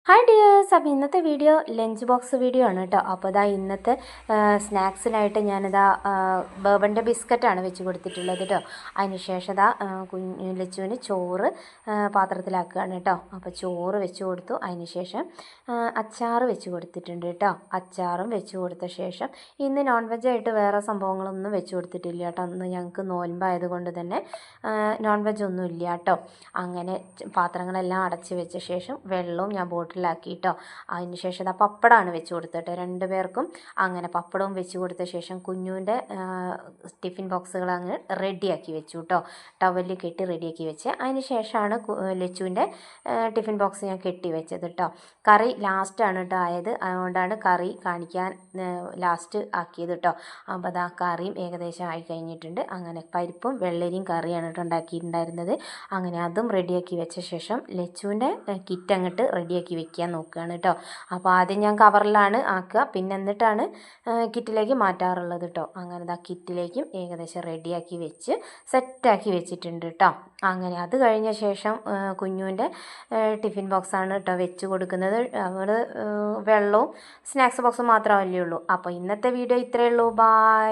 Hi dears, അപ്പോൾ ഇന്നത്തെ video lunch box video ആണ് കേട്ടോ. അപ്പോൾ ഇതാ ഇന്നത്തെ സ്നാക്സിനായിട്ട് ഞാനിതാ ബേബൻ്റെ ബിസ്ക്കറ്റാണ് വെച്ച് കൊടുത്തിട്ടുള്ളത് കേട്ടോ. അതിന് ശേഷം ഇതാ ലച്ചുവിന് ചോറ് പാത്രത്തിലാക്കുകയാണ് കേട്ടോ. അപ്പോൾ ചോറ് വെച്ച് കൊടുത്തു. അതിന് ശേഷം അച്ചാറ് വെച്ച് കൊടുത്തിട്ടുണ്ട് കേട്ടോ. അച്ചാറും വെച്ച് കൊടുത്ത ശേഷം ഇന്ന് നോൺ വെജായിട്ട് വേറെ സംഭവങ്ങളൊന്നും വെച്ച് കൊടുത്തിട്ടില്ല കേട്ടോ. അന്ന് ഞങ്ങൾക്ക് നോൻപായതുകൊണ്ട് തന്നെ നോൺ വെജ് ഒന്നും ഇല്ല കേട്ടോ. അങ്ങനെ പാത്രങ്ങളെല്ലാം അടച്ച് വെച്ച ശേഷം വെള്ളവും ഞാൻ ബോട്ടിലാക്കി കേട്ടോ. അതിന് ശേഷം ഇതാ പപ്പടമാണ് വെച്ച് കൊടുത്തിട്ട് 2 പേർക്കും. അങ്ങനെ പപ്പടവും വെച്ച് കൊടുത്ത ശേഷം കുഞ്ഞുവിൻ്റെ ടിഫിൻ ബോക്സുകൾ അങ്ങ് റെഡിയാക്കി വെച്ചു കേട്ടോ. ടവലിൽ കെട്ടി റെഡിയാക്കി വെച്ച് അതിന് ശേഷമാണ് ലച്ചുവിൻ്റെ ടിഫിൻ ബോക്സ് ഞാൻ കെട്ടി വെച്ചത് കേട്ടോ. കറി ലാസ്റ്റാണ് കേട്ടോ ആയത്, അതുകൊണ്ടാണ് കറി കാണിക്കാൻ ലാസ്റ്റ് ആക്കിയത് കേട്ടോ. അപ്പോൾ അതാ കറിയും ഏകദേശം ആയി കഴിഞ്ഞിട്ടുണ്ട്. അങ്ങനെ പരിപ്പും വെള്ളരിയും കറിയാണ് കേട്ടോ ഉണ്ടാക്കിയിട്ടുണ്ടായിരുന്നത്. അങ്ങനെ അതും റെഡിയാക്കി വെച്ച ശേഷം ലച്ചുവിൻ്റെ കിറ്റ് അങ്ങോട്ട് റെഡിയാക്കി വെക്കാൻ നോക്കുകയാണ് കേട്ടോ. അപ്പോൾ ആദ്യം ഞാൻ കവറിലാണ് ആക്കുക, പിന്നെ എന്നിട്ടാണ് കിറ്റിലേക്ക് മാറ്റാറുള്ളത് കേട്ടോ. അങ്ങനെ ഇതാ കിറ്റിലേക്കും ഏകദേശം റെഡിയാക്കി വെച്ച് സെറ്റാക്കി വെച്ചിട്ടുണ്ട് കേട്ടോ. അങ്ങനെ അത് കഴിഞ്ഞ ശേഷം കുഞ്ഞുവിൻ്റെ ടിഫിൻ ബോക്സാണ് കേട്ടോ വെച്ച് കൊടുക്കുന്നത്. അവർ വെള്ളവും സ്നാക്സ് ബോക്സും മാത്രമല്ലേ ഉള്ളൂ. അപ്പോൾ ഇന്നത്തെ വീഡിയോ ഇത്രയേ ഉള്ളൂ. ബായ്.